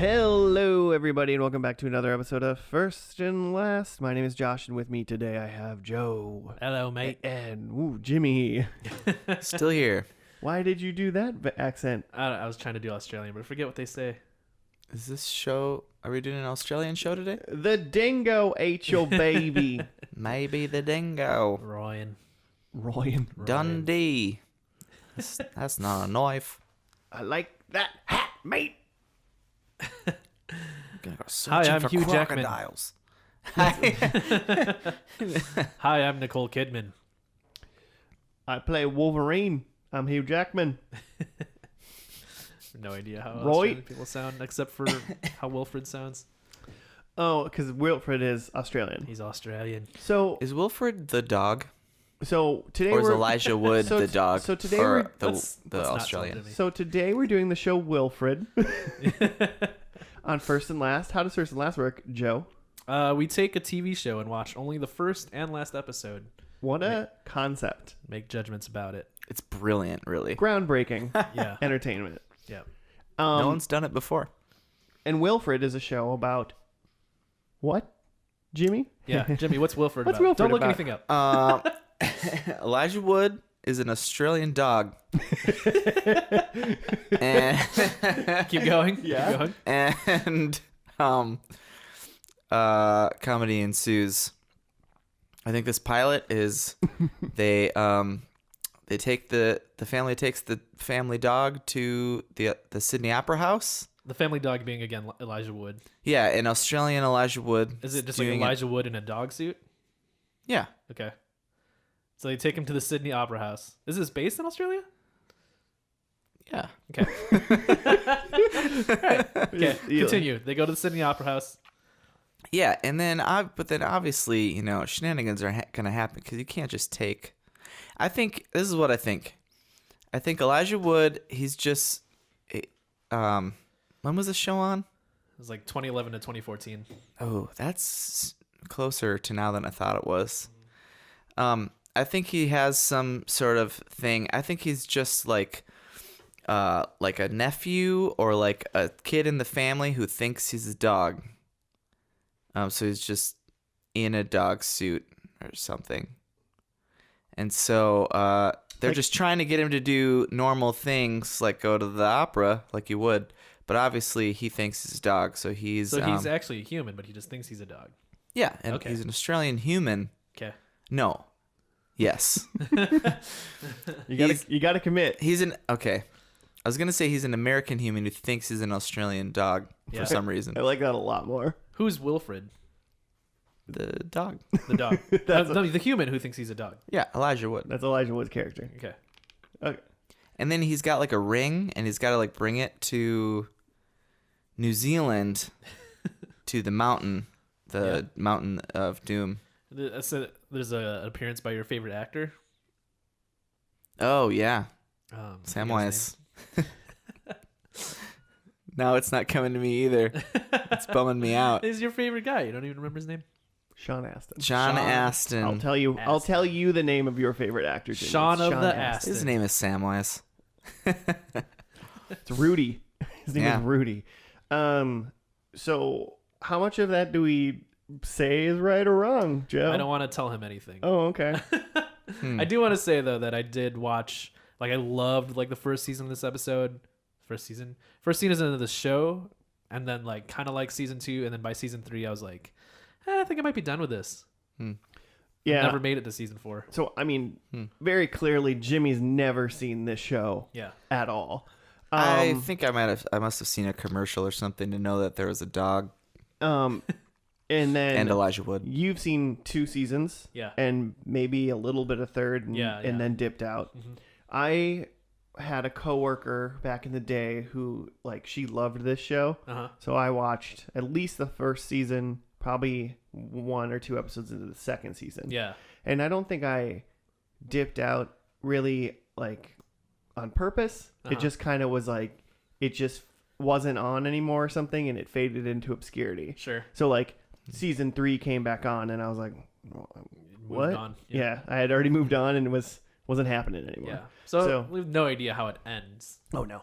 Hello, everybody, and welcome back to another episode of First and Last. My name is Josh, and with me today I have Joe. Hello, mate. And Jimmy. Still here. Why did you do that accent? I was trying to do Australian, but I forget what they say. Is this show... Are we doing an Australian show today? The dingo ate your baby. Maybe the dingo. Ryan. Dundee. That's not a knife. I like that hat, mate. Gonna go Hi, I'm for Hugh Jackman. crocodiles. Hi, I'm Nicole Kidman. I play Wolverine. I'm Hugh Jackman. No idea how Roy? Australian people sound, except for how Wilfred sounds. Oh, because Wilfred is Australian. He's Australian. So Is Wilfred the dog? today Or is we're Elijah Wood so the dog? so today or we're- the let's not Australian. tell Jimmy. so today we're doing the show Wilfred on First and Last. How does First and Last work, Joe? We take a TV show and watch only the first and last episode. What a concept. Make judgments about it. It's brilliant, really. Groundbreaking Yeah. entertainment. Yeah. No one's done it before. And Wilfred is a show about what? Jimmy? Yeah. Jimmy, what's Wilfred What's about? Wilfred Don't look about? anything up. Elijah Wood is an Australian dog. and Keep going. Yeah. Keep going. and comedy ensues. I think this pilot is they take the family takes the family dog to the Sydney Opera House. The family dog being, again, Elijah Wood. Yeah, an Australian Elijah Wood. Is it just like doing Elijah Wood in a dog suit? Yeah. Okay. So they take him to the Sydney Opera House. Is this based in Australia? Yeah. Okay. Okay. Yeah. Continue. They go to the Sydney Opera House. Yeah, and then but then obviously, shenanigans are going to happen because you can't just take. I think this is what I think. I think Elijah Wood, he's just when was the show on? It was like 2011 to 2014. Oh, that's closer to now than I thought it was. I think he has some sort of thing. I think he's just like a nephew or like a kid in the family who thinks he's a dog. So he's just in a dog suit or something. And so they're just trying to get him to do normal things like go to the opera like you would. But obviously he thinks he's a dog. So he's actually a human, but he just thinks he's a dog. yeah, and Okay. he's an Australian human. Okay. No. Yes. You gotta commit. He's an okay. I was gonna say he's an American human who thinks he's an Australian dog Yeah. for some reason. I like that a lot more. Who's Wilfred? The dog. The dog. No, the human who thinks he's a dog. Yeah, Elijah Wood. That's Elijah Wood's character. Okay. Okay. And then he's got like a ring, and he's got to like bring it to New Zealand, to the mountain, mountain of doom. So there's an appearance by your favorite actor. Oh yeah, I forget Samwise. his No, it's not coming to me either. It's bumming me out. name. He's your favorite guy. You don't even remember his name? Sean Astin. John Astin. I'll tell you the name of your favorite actor. Jimmy. Sean It's of the Astin. His name is Samwise. It's Rudy. His name Yeah. is Rudy. So how much of that do we say is right or wrong, Joe? I don't want to tell him anything. Oh, okay. I do want to say though that I did watch, like I loved like the first season of this episode, first season of the show, and then like kind of like season 2, and then by season 3 I was like, I think I might be done with this. Yeah. Never made it to season 4. So I mean, very clearly, Jimmy's never seen this show. Yeah. At all. I think I must have seen a commercial or something to know that there was a dog And then and Elijah Wood. you've seen 2 seasons. Yeah. And maybe a little bit of third. And, Yeah, yeah. and then dipped out. Mhm. I had a coworker back in the day who like she loved this show. Uh-huh. So I watched at least the first season, probably 1 or 2 episodes into the second season. Yeah. And I don't think I dipped out really like on purpose. Uh-huh. It just kind of was like it just wasn't on anymore or something, and it faded into obscurity. Sure. So like season 3 came back on, and I was like, what? Moved on. Yeah, I had already moved on, and it wasn't happening anymore. Yeah. So we have no idea how it ends. Oh no.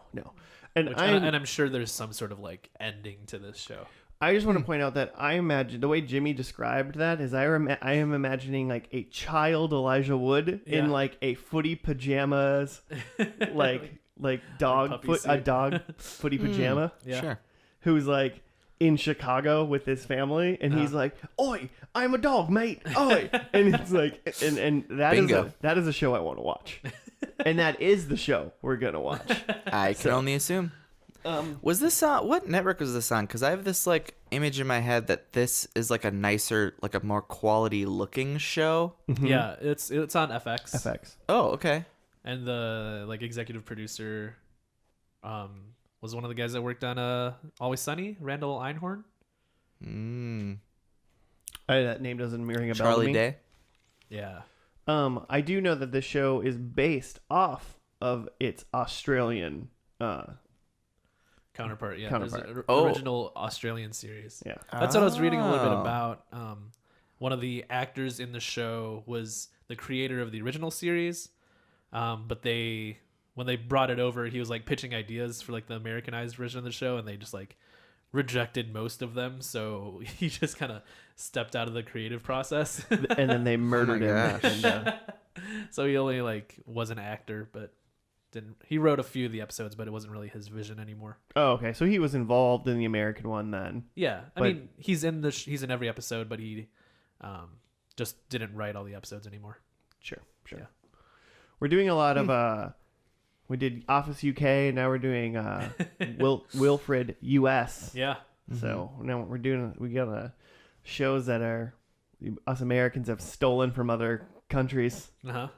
And I'm sure there's some sort of like ending to this show. I just want to point out that I imagine the way Jimmy described that is I am imagining like a child Elijah Wood in like a footy pajamas, like dog dog footy pajama. Yeah. Sure. Who's like in Chicago with his family, and he's like, "Oi, I'm a dog, mate. Oi," and it's like, and that is a show I want to watch, and that is the show we're gonna watch. I can only assume. Was this on what network was this on? Because I have this like image in my head that this is like a nicer, like a more quality looking show. Yeah, it's on FX. FX. Oh, okay. And the like executive producer was one of the guys that worked on Always Sunny, Randall Einhorn. That name doesn't ring a bell to Charlie me. Day. Yeah. I do know that this show is based off of its Australian Counterpart. Yeah. Counterpart. There's an Oh. original Australian series. Yeah. That's what I was reading a little bit Oh. about. One of the actors in the show was the creator of the original series, but when they brought it over, he was like pitching ideas for like the Americanized version of the show, and they just like rejected most of them. So he just kind of stepped out of the creative process, And then they murdered him. gosh. And, so he only like was an actor, but didn't. He wrote a few of the episodes, but it wasn't really his vision anymore. oh, okay. So he was involved in the American one then. Yeah, I But- mean he's in every episode, but he just didn't write all the episodes anymore. Sure. Yeah. We're doing a lot of we did Office UK, now we're doing Wilfred US. Yeah. So now we got shows that us Americans have stolen from other countries, Uh-huh.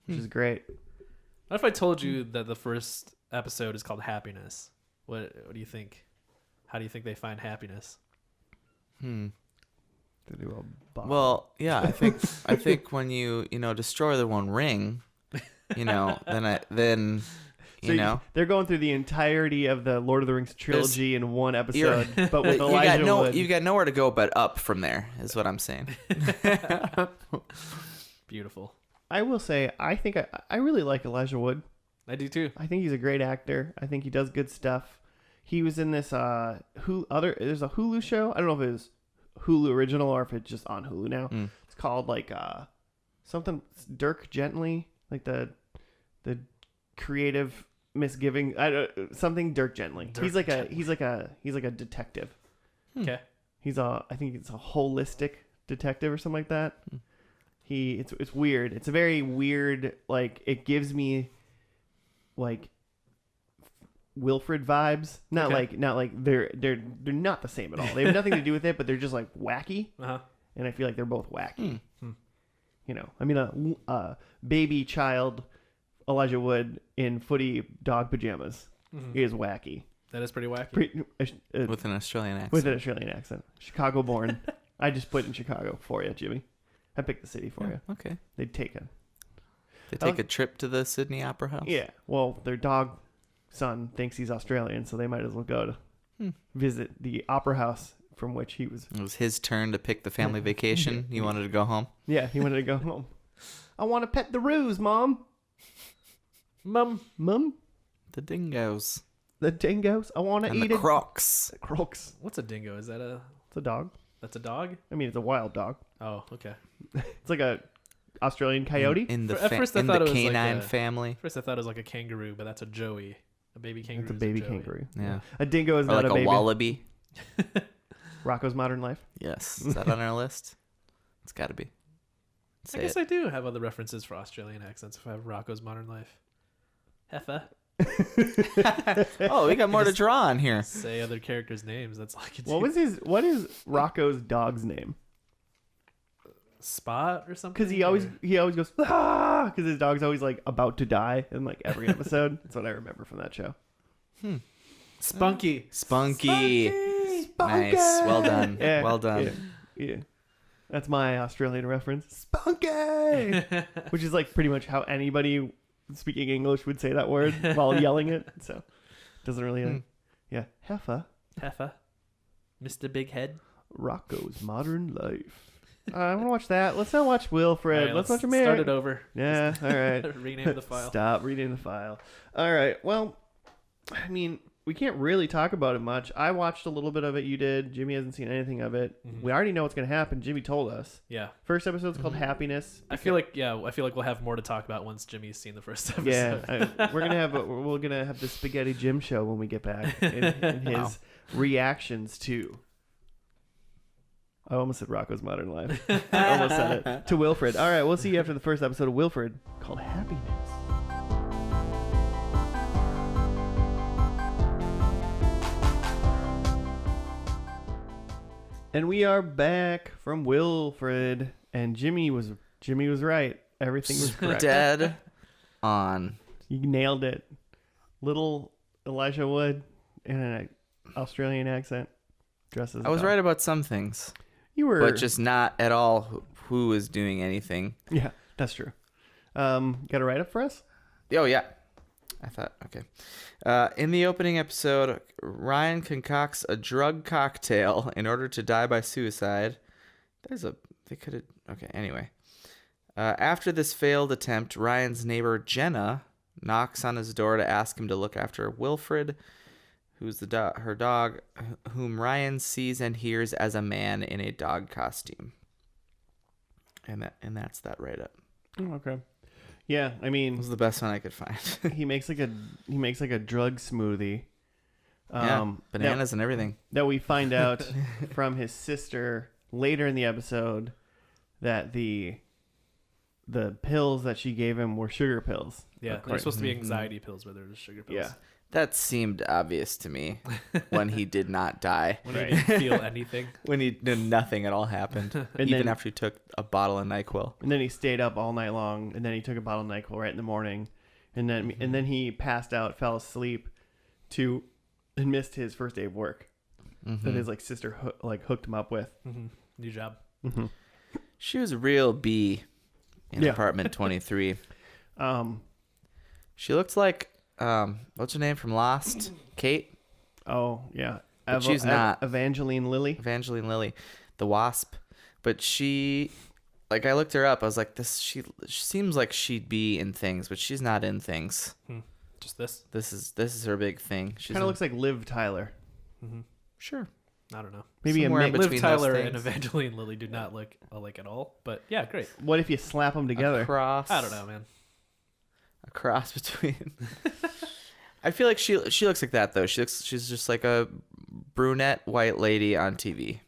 which is great. What if I told you that the first episode is called Happiness? What do you think? How do you think they find happiness? To do a bottle. Well, yeah, I think when you destroy the One Ring, then they're going through the entirety of the Lord of the Rings trilogy in one episode, but with you Elijah Wood. got nowhere to go but up from there, is what I'm saying. Beautiful. I will say, I think I really like Elijah Wood. I do too. I think he's a great actor. I think he does good stuff. He was in this there's a Hulu show. I don't know if it was Hulu original or if it's just on Hulu now. It's called like something Dirk Gently, like the creative misgiving. Something Dirk Gently. He's like a detective. Okay. I think it's a holistic detective or something like that. It's weird. It's a very weird, like, it gives me like Wilfred vibes. Not like they're not the same at all. They have nothing to do with it, but they're just like wacky. Uh-huh. And I feel like they're both wacky. I mean, a baby child Elijah Wood in footy dog pajamas is wacky. That is pretty wacky. With an Australian accent. With an Australian accent. Chicago born. I just put in Chicago for you, Jimmy. I picked the city for you. Okay. They'd take a trip to the Sydney Opera House. Yeah. Well, their dog son thinks he's Australian, so they might as well go to visit the opera house from which he was. It was his turn to pick the family vacation. He wanted to go home. Yeah, he wanted to go home. I want to pet the roos, Mom. Mom? The dingoes. The dingoes? I want to And eat the it. crocs. The crocs. What's a dingo? Is that It's a dog. that's a dog? I mean, it's a wild dog. Oh, okay. It's like a Australian coyote. In the, At first I thought it was like canine a- family. First I thought it was like a kangaroo, but that's a joey. A baby kangaroo. It's a is baby joey. kangaroo. Yeah. A dingo is Or not like a baby. wallaby. Rocco's Modern Life. Yes. Is that on our list? It's got to be. I guess I do have other references for Australian accents if I have Rocco's Modern Life. Heffa. Oh, we got more to draw on here. Say other characters' names. That's all I can do. What is Rocco's dog's name? Spot or something? Because he always goes ah, because his dog's always like about to die in like every episode. That's what I remember from that show. Spunky. Spunky. Spunky! Nice. Well done. Yeah, Well done. Yeah. That's my Australian reference. Spunky, which is like pretty much how anybody speaking English would say that word while yelling it. So it doesn't really. Yeah, Heffa. Heffa. Mr. Big Head. Rocco's Modern Life. I want to watch that. Let's not watch Wilfred. All right, let's watch start American. it over. Yeah, all right. Rename the file. Stop reading the file. All right. Well, I mean, we can't really talk about it much. I watched a little bit of it. You did. Jimmy hasn't seen anything of it. Mhm. We already know what's going to happen. Jimmy told us. Yeah. First episode's called Happiness. I feel like we'll have more to talk about once Jimmy's seen the first episode. Yeah, we're gonna have the Spaghetti Jim show when we get back, and his reactions to. I almost said Rocco's Modern Life. I almost said it to Wilfred. All right, we'll see you after the first episode of Wilfred called Happiness. And we are back from Wilfred, and Jimmy was right. Everything was correct. Dead on. You nailed it. Little Elijah Wood in an Australian accent dresses. I was right about some things, You were, but just not at all who is doing anything. yeah, that's true. Got a write up for us? Oh, yeah. I thought, okay. In the opening episode, Ryan concocts a drug cocktail in order to die by suicide. Okay, anyway. After this failed attempt, Ryan's neighbor Jenna knocks on his door to ask him to look after Wilfred, who's her dog, whom Ryan sees and hears as a man in a dog costume. And that's that write-up. Oh, okay. Yeah, I mean, It was the best one I could find. he makes like a drug smoothie. Bananas and everything. That we find out from his sister later in the episode that the pills that she gave him were sugar pills. Yeah, they're supposed to be anxiety pills, but they're just sugar pills. Yeah. That seemed obvious to me when he did not die. When he didn't feel anything. When he did nothing at all happened. Even after he took a bottle of NyQuil. And then he stayed up all night long, and then he took a bottle of NyQuil right in the morning, and then he passed out, fell asleep, and missed his first day of work that his sister hooked him up with. Mm-hmm. New job. Mm-hmm. She was a real bee in apartment 23. She looked like what's her name from Lost? Kate? Oh yeah, But she's not. Evangeline Lilly. Evangeline Lilly, the wasp. But she, I looked her up. I was like, she seems like she'd be in things, but she's not in things. Just this? This is her big thing. She Kind of looks like Liv Tyler. Mm-hmm. Sure. I don't know. Maybe Somewhere a in mix. between Liv those Tyler things. and Evangeline Lilly do not look alike at all. But yeah, great. What if you slap them together? A cross. I don't know, man. A cross between. I feel like she looks like that though. She's just like a brunette white lady on TV.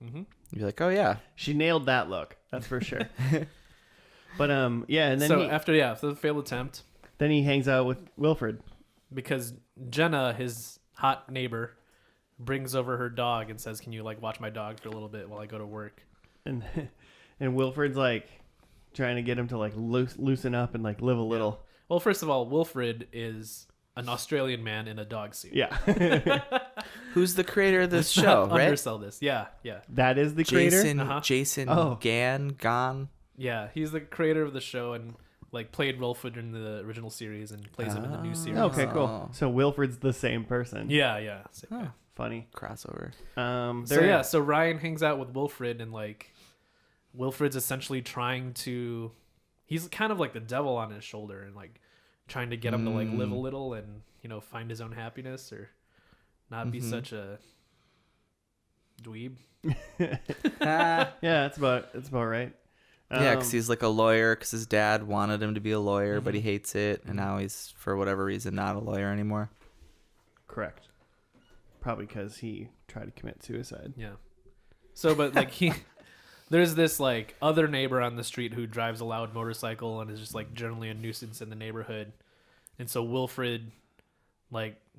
Mm-hmm. You'd be like, oh yeah, She nailed that look. That's for sure. But yeah, and then So after the failed attempt, then he hangs out with Wilfred. because Jenna, his hot neighbor, brings over her dog and says, "Can you watch my dog for a little bit while I go to work?" And Wilfred's trying to get him to loosen up and live a little. Well, first of all, Wilfred is an Australian man in a dog suit. Yeah. who's the creator of this Let's show? not Right? undersell this. Yeah. That is the creator. Jason Oh. Gone. Yeah, he's the creator of the show and played Wilfred in the original series and plays him in the new series. Okay, cool. Oh. So Wilfred's the same person. Yeah. Huh. Funny. Crossover. So Ryan hangs out with Wilfred and Wilfred's essentially trying to, he's kind of like the devil on his shoulder and trying to get him to live a little and find his own happiness or not be such a dweeb. Yeah, that's about right. Yeah, because he's a lawyer because his dad wanted him to be a lawyer, but he hates it, and now he's, for whatever reason, not a lawyer anymore. Correct. Probably because he tried to commit suicide. Yeah. So, but there's this other neighbor on the street who drives a loud motorcycle and is just generally a nuisance in the neighborhood. And so Wilfred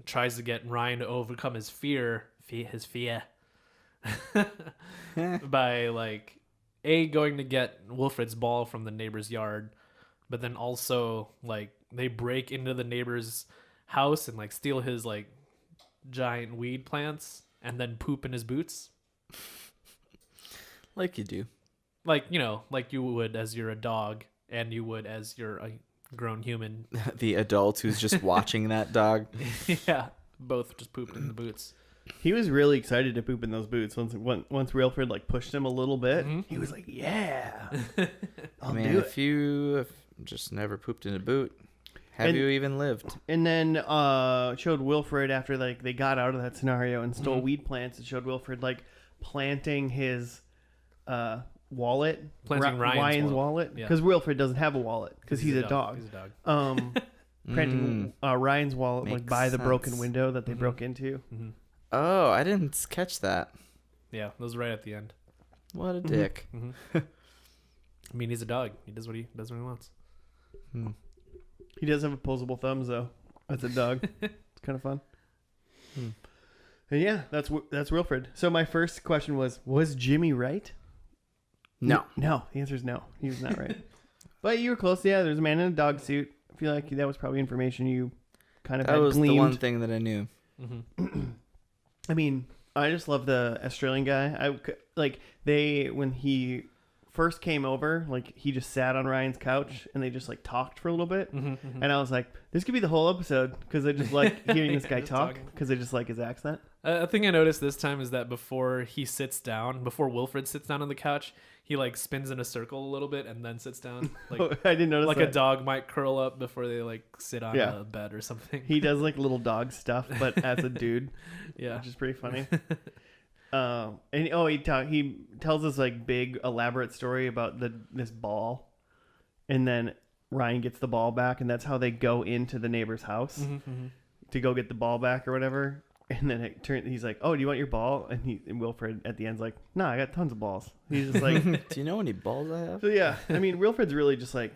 tries to get Ryan to overcome his fear by going to get Wilfred's ball from the neighbor's yard, but then also they break into the neighbor's house and steal his giant weed plants and then poop in his boots. Like you do. Like you would as you're a dog and you would as you're a grown human. The adult who's just watching that dog. Yeah, both just pooped in the boots. He was really excited to poop in those boots. Once Wilfred pushed him a little bit, he was like, "Yeah, I'll do it." If you have just never pooped in a boot, Have you even lived? And then showed Wilfred after like they got out of that scenario and stole weed plants. It showed Wilfred like planting his wallet, Planting Ryan's wallet, Yeah. because Wilfred doesn't have a wallet because he's a dog. He's a dog. Planting Ryan's wallet like Makes by the broken sense. window that they broke into. Mm-hmm. Oh, I didn't catch that. Yeah, that was right at the end. What a dick. Mm-hmm. I mean, he's a dog. He does what he wants. Hmm. He does have opposable thumbs though. That's a dog. It's kind of fun. And yeah, that's Wilfred. So my first question was Jimmy right? No. No, the answer is no. He was not right. But you were close. Yeah, there's a man in a dog suit. I feel like that was probably information you kind of That had was gleaned. the one thing that I knew. Mm-hmm. I mean, I just love the Australian guy. When he first came over, like he just sat on Ryan's couch and they just like talked for a little bit. Mm-hmm. And I was like, this could be the whole episode because I just like hearing this guy Just talk talking. because I just like his accent. A thing I noticed this time is that before Wilfred sits down on the couch, he like spins in a circle a little bit and then sits down. Like I didn't notice like that. A dog might curl up before they like sit on Yeah. a bed or something. He does like little dog stuff, but as a dude, Yeah. which is pretty funny. He tells this like big elaborate story about this ball, and then Ryan gets the ball back, and that's how they go into the neighbor's house to go get the ball back or whatever. And then he's like, "Oh, do you want your ball?" And Wilfred at the end's like, "No, I got tons of balls." He's just like, Do you know how many balls I have? so yeah. I mean, Wilfred's really just like,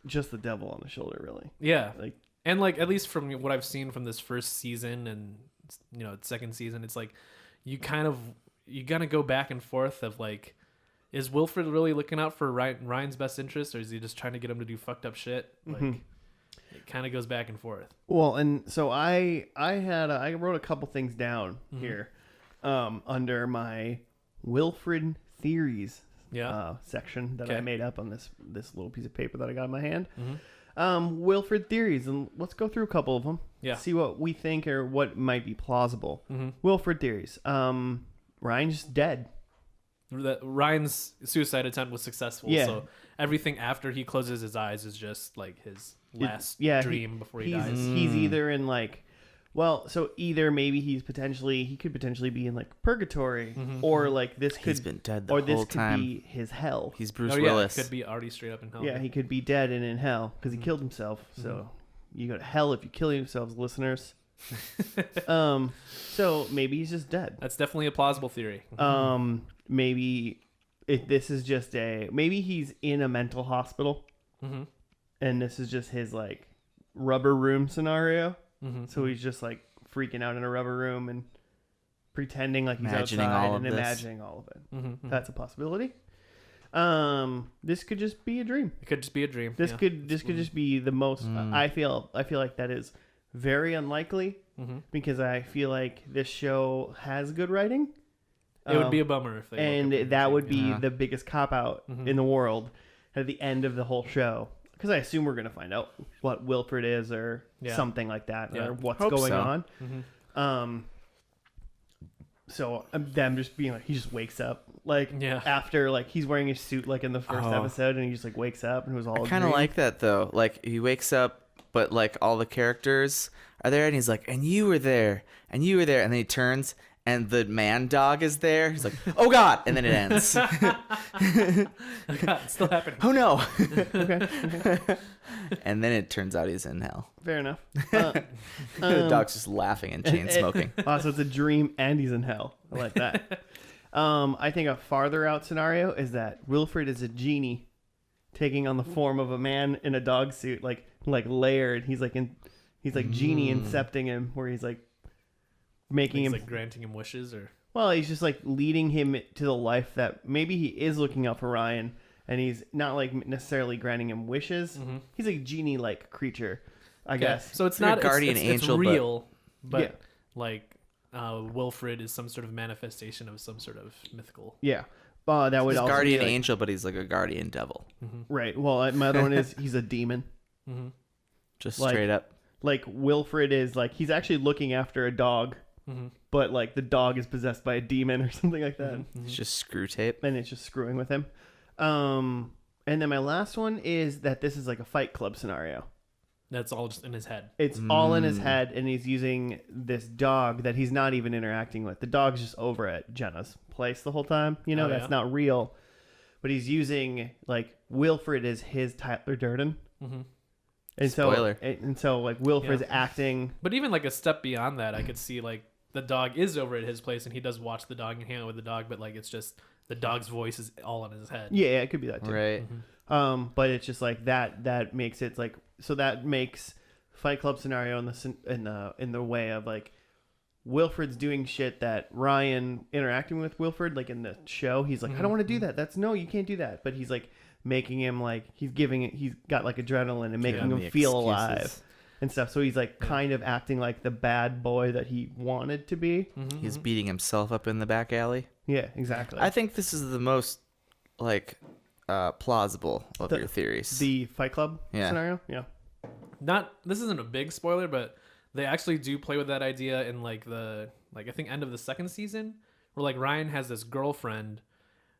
just the devil on the shoulder, really. Yeah. Like, And like at least from what I've seen from this first season and second season, it's like you gotta go back and forth of like, is Wilfred really looking out for Ryan's best interest, or is he just trying to get him to do fucked up shit? Like it kind of goes back and forth. well, and so I wrote a couple things down here, under my Wilfred theories section that I Okay. made up on this little piece of paper that I got in my hand. Wilfred theories, and let's go through a couple of them. Yeah. See what we think or what might be plausible. Wilfred theories. Ryan's just dead. That Ryan's suicide attempt was successful. Yeah. So everything after he closes his eyes is just like his last dream before he dies. He's either in like, either maybe he could potentially be in like purgatory, or like this could He's been dead the or whole this could time. be his hell. He's Bruce Oh yeah, Willis. could be already straight up in hell. Yeah, he could be dead and in hell because he killed himself. So you go to hell if you kill yourselves, listeners. So maybe he's just dead. That's definitely a plausible theory. Maybe this is just maybe he's in a mental hospital, and this is just his like rubber room scenario. So he's just like freaking out in a rubber room and pretending like he's Imagining outside all of and this. imagining all of it. That's a possibility. This could just be a dream. It could just be a dream. This yeah. could just be the most. I feel like that is very unlikely because I feel like this show has good writing. It would be a bummer if they and woke up that and would be Yeah. the biggest cop out in the world at the end of the whole show. Because I assume we're gonna find out what Wilfred is or something like that, Yeah. or what's Hope going so. on. So them just being like, he just wakes up like after like he's wearing his suit like in the first episode, and he just like wakes up and it was all. I kind of like that though. Like he wakes up, but like all the characters are there, and he's like, "And you were there, and you were there," and then he turns, and the man dog is there. He's like, "Oh God!" And then it ends. God, it's still happening. Oh no! Okay. And then it turns out he's in hell. Fair enough. The dog's just laughing and chain smoking. Wow, so it's a dream and he's in hell. I like that. I think a farther out scenario is that Wilfred is a genie taking on the form of a man in a dog suit, like layered. He's like genie incepting him, where he's like making He's him like granting him wishes, or well, he's just like leading him to the life that maybe he is looking out for Ryan, and he's not like necessarily granting him wishes. He's a genie like creature, I guess. So it's Like a not guardian angel, It's but- real, but Yeah. like Wilfred is some sort of manifestation of some sort of mythical. Yeah. That would He's also guardian be like, angel, but he's like a guardian devil. right. Well, my other one is he's a demon. Just Like- straight up. Like Wilfred is like he's actually looking after a dog, but like the dog is possessed by a demon or something like that, It's just screw tape. and it's just screwing with him. And then my last one is that this is like a Fight Club scenario. That's all just in his head. It's all in his head, and he's using this dog that he's not even interacting with. The dog's just over at Jenna's place the whole time. You know, that's not real. But he's using, like, Wilfred is his Tyler Durden. Mm-hmm. And Spoiler. So, like, Wilfred's acting. But even, like, a step beyond that, I could see, like, the dog is over at his place, and he does watch the dog and hang out with the dog, but, like, it's just the dog's voice is all in his head. Yeah, it could be that, too. Right. Mm-hmm. But it's just, like, that makes it, like... So that makes Fight Club scenario in the way of, like, Wilfred's doing shit that Ryan interacting with Wilfred, like in the show, he's like, I don't want to do that. No, you can't do that. But he's like making him like he's got like adrenaline and making him feel alive and stuff. So he's like kind of acting like the bad boy that he wanted to be. Mm-hmm. He's beating himself up in the back alley. Yeah, exactly. I think this is the most plausible of your theories. The Fight Club scenario. Yeah. This isn't a big spoiler, but they actually do play with that idea in I think end of the second season, where like Ryan has this girlfriend,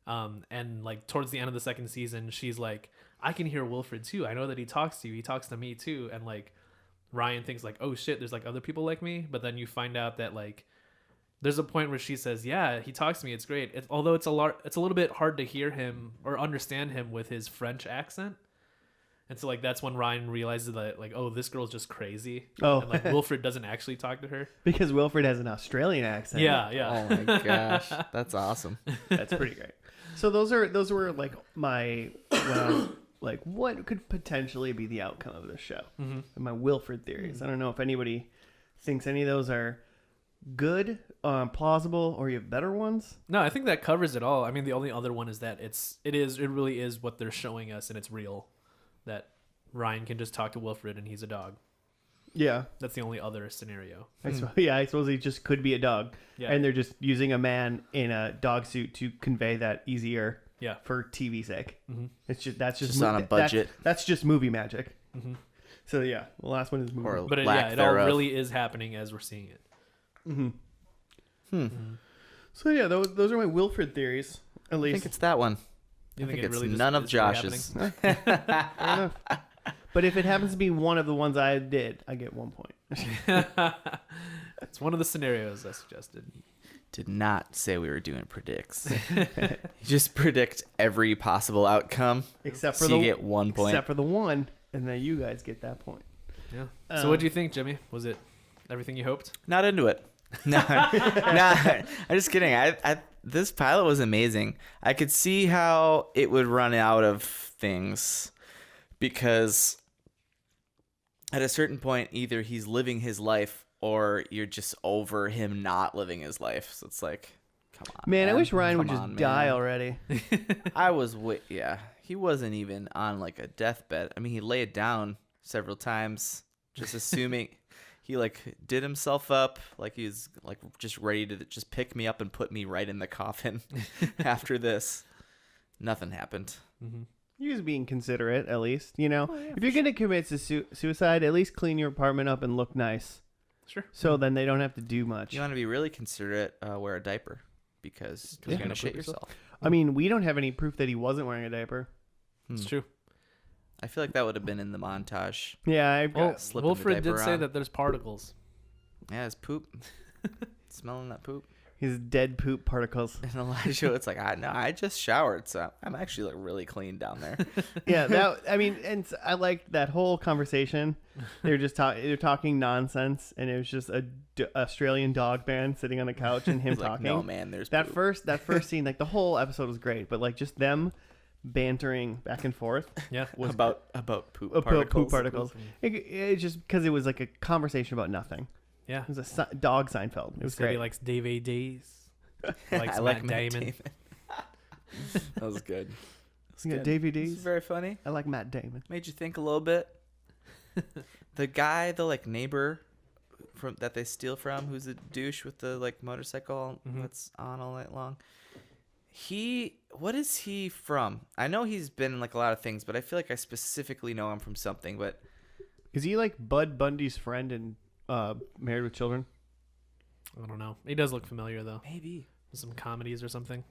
and like towards the end of the second season, she's like, I can hear Wilfred too. I know that he talks to you. He talks to me too. And like Ryan thinks like, oh shit, there's like other people like me. But then you find out that like there's a point where she says, yeah, he talks to me. It's great. Although it's a little bit hard to hear him or understand him with his French accent. And so, like, that's when Ryan realizes that, like, oh, this girl's just crazy. Oh. And, like, Wilfred doesn't actually talk to her. Because Wilfred has an Australian accent. Yeah, yeah. Oh, my gosh. That's awesome. That's pretty great. So those were, like, when I was, like, what could potentially be the outcome of this show? Mm-hmm. And my Wilfred theories. I don't know if anybody thinks any of those are good, plausible, or you have better ones. No, I think that covers it all. I mean, the only other one is that it really is what they're showing us, and it's real. That Ryan can just talk to Wilfred and he's a dog. Yeah. That's the only other scenario. I suppose he just could be a dog. Yeah. And they're just using a man in a dog suit to convey that easier for TV sake. Mm-hmm. That's just on a budget. That's just movie magic. Mm-hmm. So yeah, the last one is movie. But it all really is happening as we're seeing it. Mm-hmm. Mm-hmm. So yeah, those are my Wilfred theories. At least I think it's that one. I think it's really none of Josh's. Fair enough. But if it happens to be one of the ones I did, I get 1 point. It's one of the scenarios I suggested. Did not say we were doing predicts. Just predict every possible outcome. Except for you get 1 point. Except for the one, and then you guys get that point. Yeah. So what do you think, Jimmy? Was it everything you hoped? Not into it. No, I'm just kidding. This pilot was amazing. I could see how it would run out of things because at a certain point, either he's living his life or you're just over him not living his life. So it's like, come on, man. I wish Ryan would just die already. He wasn't even on like a deathbed. I mean, he laid down several times, just assuming. He like did himself up like he's like just ready to just pick me up and put me right in the coffin after this. Nothing happened. Mm-hmm. He was being considerate, at least. You know, if you're gonna commit suicide, at least clean your apartment up and look nice. Sure. So then they don't have to do much. You want to be really considerate. Wear a diaper because you're gonna shit yourself. I mean, we don't have any proof that he wasn't wearing a diaper. It's true. I feel like that would have been in the montage. Yeah, Wilfred did say that there's particles. Yeah, his poop. Smelling that poop. His dead poop particles. And Elijah, it's like, I just showered, so I'm actually like really clean down there. Yeah, and I liked that whole conversation. They're just they're talking nonsense, and it was just a Australian dog band sitting on a couch and him talking. Like, no man, there's that poop. first scene. Like the whole episode was great, but like just them bantering back and forth. Yeah, about poop particles. It's just because it was like a conversation about nothing. Yeah, it was a dog Seinfeld. It was great. He likes DVDs. Likes I like Matt Damon. That was good. Yeah, DVDs. This is very funny. I like Matt Damon. Made you think a little bit. The guy, the like neighbor that they steal from, who's a douche with the like motorcycle that's on all night long. What is he from? I know he's been in like a lot of things, but I feel like I specifically know him from something. But is he like Bud Bundy's friend in Married with Children? I don't know. He does look familiar though. Maybe some comedies or something.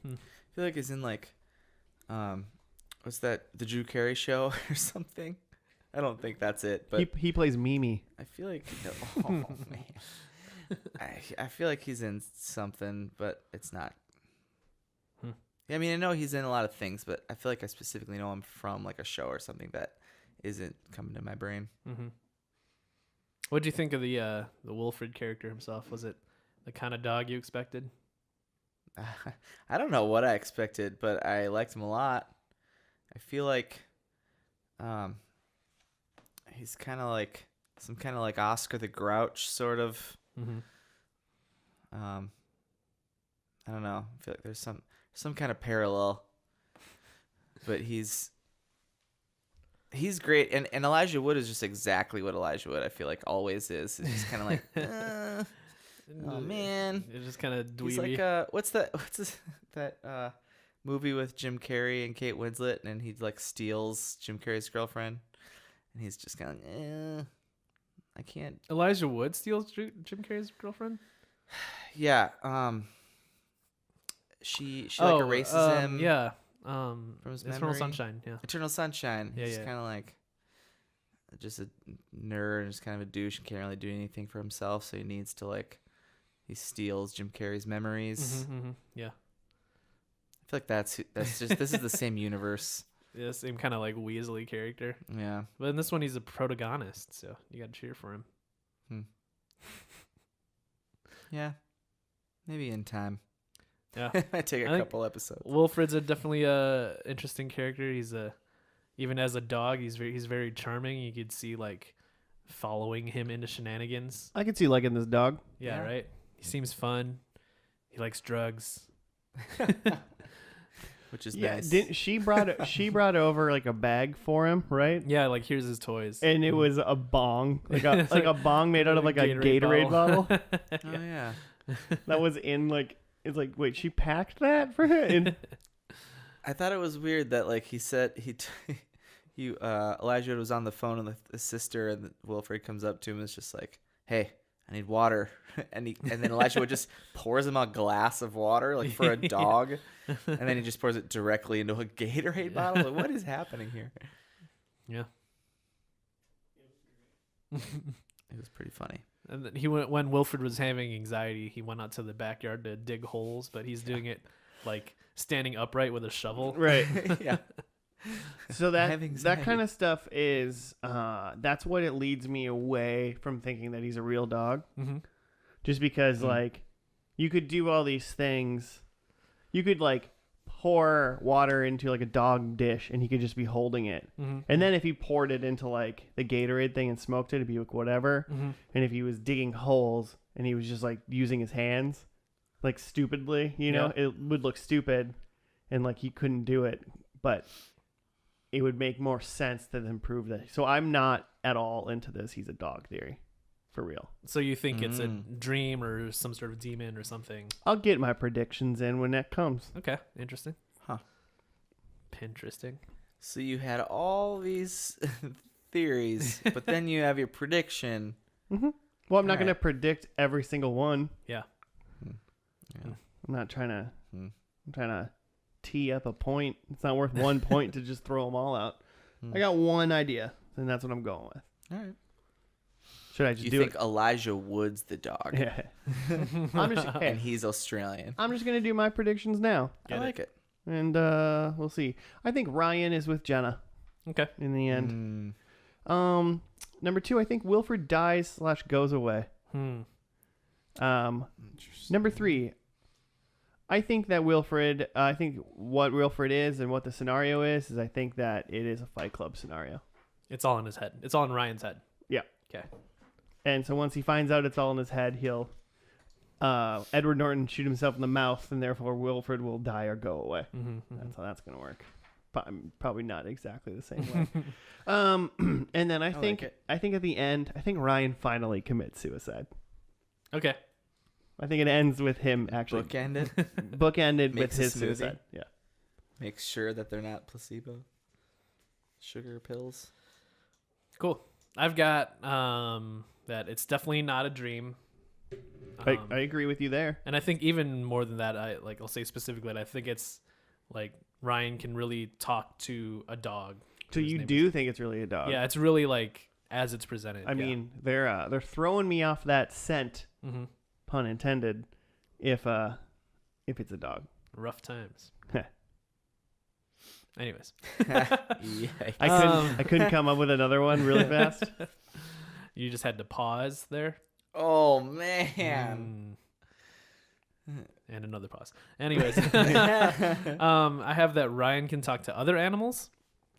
I feel like he's in like, what's that? The Drew Carey Show or something. I don't think that's it, but He plays Mimi. I feel like, oh man, I feel like he's in something, but it's not. Yeah, I mean, I know he's in a lot of things, but I feel like I specifically know him from like a show or something that isn't coming to my brain. What do you think of the Wilfred character himself? Was it the kind of dog you expected? I don't know what I expected, but I liked him a lot. I feel like he's kind of like some kind of like Oscar the Grouch sort of. I don't know. I feel like there's some kind of parallel, but he's great, and Elijah Wood is just exactly what Elijah Wood I feel like always is. He's just kind of like, oh man, It's just kind of dweeby. he's like what's that movie with Jim Carrey and Kate Winslet, and he like steals Jim Carrey's girlfriend, and he's just kind of I can't. Elijah Wood steals Jim Carrey's girlfriend. Yeah, she like erases him. Yeah. From his Eternal memory. Sunshine. Yeah. Eternal Sunshine. Yeah, He's yeah. kind of like just a nerd and just kind of a douche and can't really do anything for himself. So he steals Jim Carrey's memories. Yeah. I feel like this is the same universe. Yeah, same kind of like Weasley character. Yeah. But in this one, he's a protagonist, so you got to cheer for him. Yeah. Maybe in time. Yeah. Might take I a think couple episodes. Wilfred's definitely a interesting character. He's even as a dog, he's very charming. You could see like following him into shenanigans. I could see liking this dog. Yeah, Yeah. right. He seems fun. He likes drugs. Which is Yeah, nice. didn't she brought over like a bag for him, right? Yeah, like here's his toys. And it was a bong, like a bong made out of like a Gatorade bottle. Oh yeah. That was in like, it's like, wait, she packed that for him? And I thought it was weird that like he said Elijah was on the phone with the sister, and Wilfred comes up to him and is just like, "Hey, I need water," and then Elijah would just pours him a glass of water like for a dog, and then he just pours it directly into a Gatorade bottle. Like, what is happening here? Yeah. It was pretty funny. And then when Wilfred was having anxiety, he went out to the backyard to dig holes, but he's doing it like standing upright with a shovel. right. Yeah. So I have that anxiety. kind of stuff is that's what it leads me away from thinking that he's a real dog. Just because like you could do all these things, you could like pour water into like a dog dish and he could just be holding it, and then if he poured it into like the Gatorade thing and smoked it, it'd be like whatever. And if he was digging holes and he was just like using his hands like stupidly, you know, it would look stupid and like he couldn't do it, but it would make more sense to then prove that. So I'm not at all into this he's a dog theory. For real. So you think it's a dream or some sort of demon or something? I'll get my predictions in when that comes. Okay, interesting. Huh. Interesting. So you had all these theories, but then you have your prediction. Well, I'm not All going to right. predict every single one. Yeah. Yeah. I'm not trying to. I'm trying to tee up a point. It's not worth 1 point to just throw them all out. I got one idea, and that's what I'm going with. All right. Should I just You do think Elijah Wood's the dog, it? Yeah. I'm just. and Hey, he's Australian? I'm just gonna do my predictions now, I like it. and we'll see. I think Ryan is with Jenna Okay. in the end. Number 2, I think Wilfred dies / goes away. Number 3, I think that Wilfred. I think what Wilfred is and what the scenario is I think that it is a Fight Club scenario. It's all in his head. It's all in Ryan's head. Yeah. Okay. And so once he finds out it's all in his head, he'll Edward Norton shoot himself in the mouth, and therefore Wilfred will die or go away. That's how that's gonna work. Probably not exactly the same way. And then I think at the end, I think Ryan finally commits suicide. Okay. I think it ends with him actually Bookended. bookended with Makes a his smoothie. suicide. Yeah. Make sure that they're not placebo. Sugar pills. Cool. I've got that it's definitely not a dream. I agree with you there. And I think even more than that, I'll say specifically, I think it's like Ryan can really talk to a dog. So you do think it's really a dog? Yeah, it's really like as it's presented. I mean, they're throwing me off that scent, pun intended, if it's a dog. Rough times. Anyways, I couldn't come up with another one really fast. You just had to pause there. Oh man. And another pause. Anyways, I have that Ryan can talk to other animals,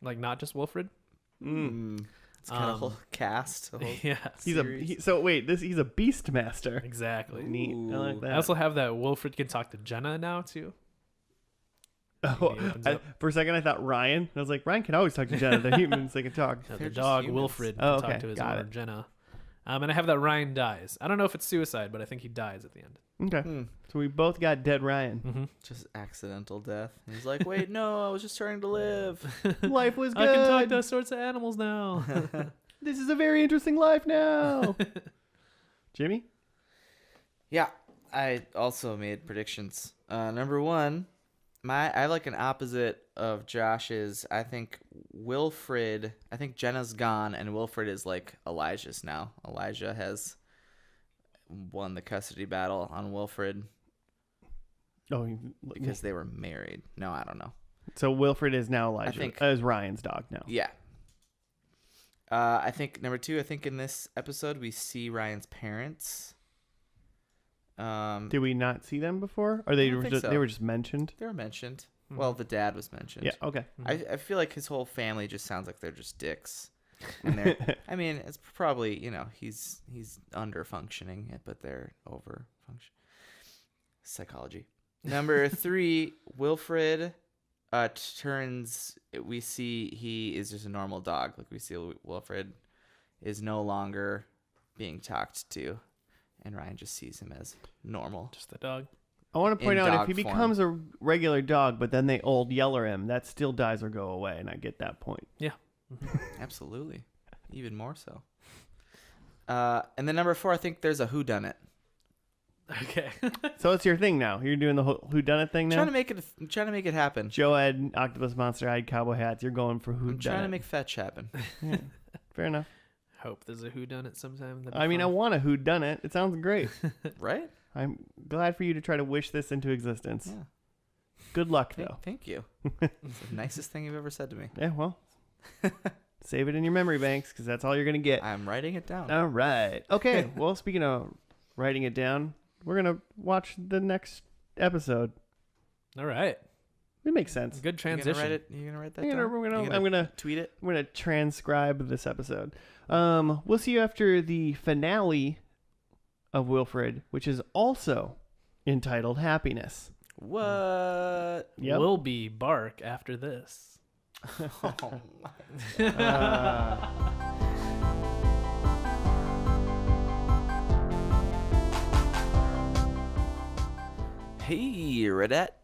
like not just Wilfred. It's kind of a whole cast. A whole Yeah. He's a beast master. Exactly. Neat. I like that. I also have that Wilfred can talk to Jenna now too. Oh, for a second I thought Ryan. I was like, Ryan can always talk to Jenna. They're humans. They can talk. The dog humans. Wilfred can talk to his owner Jenna. And I have that Ryan dies. I don't know if it's suicide, but I think he dies at the end. Okay. So we both got dead Ryan. Just accidental death. He's like, wait, no, I was just trying to live. Life was good. I can talk to all sorts of animals now. This is a very interesting life now. Jimmy? Yeah, I also made predictions. Number one, I like an opposite of Josh's. I think Jenna's gone and Wilfred is like Elijah's now. Elijah has won the custody battle on Wilfred. Oh, because they were married. No, I don't know. So Wilfred is now Elijah. Is Ryan's dog now. Yeah. I think number two, in this episode we see Ryan's parents. Did we not see them before? Or they were just mentioned? They were mentioned. Well, the dad was mentioned. Yeah, okay. I feel like his whole family just sounds like they're just dicks. And they're I mean, it's probably, he's under functioning, but they're over function. Psychology. Number three, Wilfred we see he is just a normal dog. Like we see Wilfred is no longer being talked to, and Ryan just sees him as normal. Just a dog. I want to point out if he form. becomes a regular dog, but then they old yeller him, that still dies or go away, and I get that point. Yeah. Absolutely. Even more so. And then number four, I think there's a whodunit. Okay. So it's your thing now. You're doing the whodunit thing now? I'm trying to make it happen. Joe had octopus monster eyed cowboy hats. You're going for whodunit. I'm trying to make fetch happen. Yeah, fair enough. Hope there's a whodunit sometime. I mean, I want a whodunit. It sounds great. Right? I'm glad for you to try to wish this into existence. Yeah. Good luck, though. Thank you. It's the nicest thing you've ever said to me. Yeah, well, save it in your memory banks because that's all you're going to get. I'm writing it down. All right. Okay. Well, speaking of writing it down, we're going to watch the next episode. All right. It makes sense. Good transition. You gonna write that down? I'm gonna tweet it. I'm gonna transcribe this episode. We'll see you after the finale of Wilfred, which is also entitled Happiness. What? Yep. Will be bark after this. Oh my. Hey,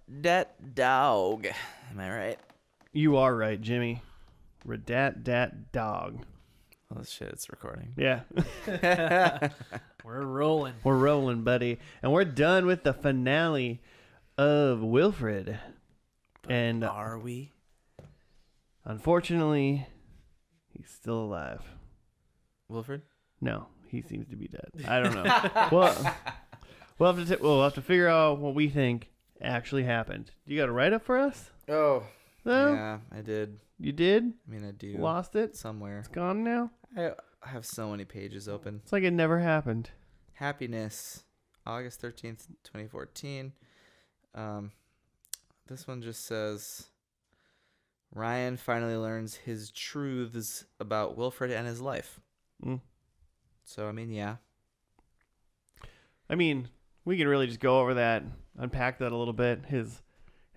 that dog. Am I right? You are right, Jimmy. Redat dat dog. Oh shit, it's recording. Yeah. We're rolling. We're rolling, buddy. And we're done with the finale of Wilfred. And are we? Unfortunately, he's still alive. Wilfred? No, he seems to be dead. I don't know. We'll have to figure out what we think actually happened. You got a write-up for us? Oh. No? Yeah, I did. You did? I mean, I do. Lost it? Somewhere. It's gone now? I have so many pages open. It's like it never happened. Happiness, August 13th, 2014. This one just says, Ryan finally learns his truths about Wilfred and his life. So, I mean, yeah. I mean, we could really just go over that, unpack that a little bit. His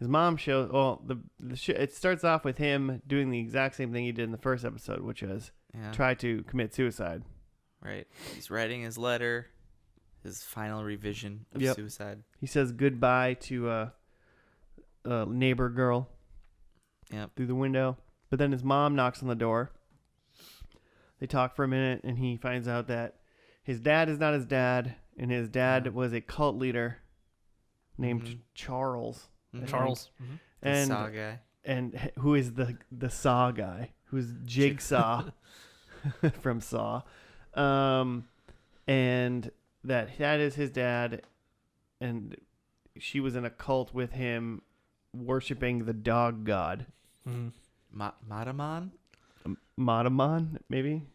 mom shows, well, it starts off with him doing the exact same thing he did in the first episode, which was try to commit suicide. Right. He's writing his letter, his final revision of suicide. He says goodbye to a neighbor girl through the window. But then his mom knocks on the door. They talk for a minute, and he finds out that his dad is not his dad, and his dad was a cult leader named Mhm. Charles. Mhm. Charles. The And Saw guy. who is the Saw guy? Who's Jigsaw from Saw? And that is his dad, and she was in a cult with him, worshiping the dog god. Mhm. Mataman? Matamon, maybe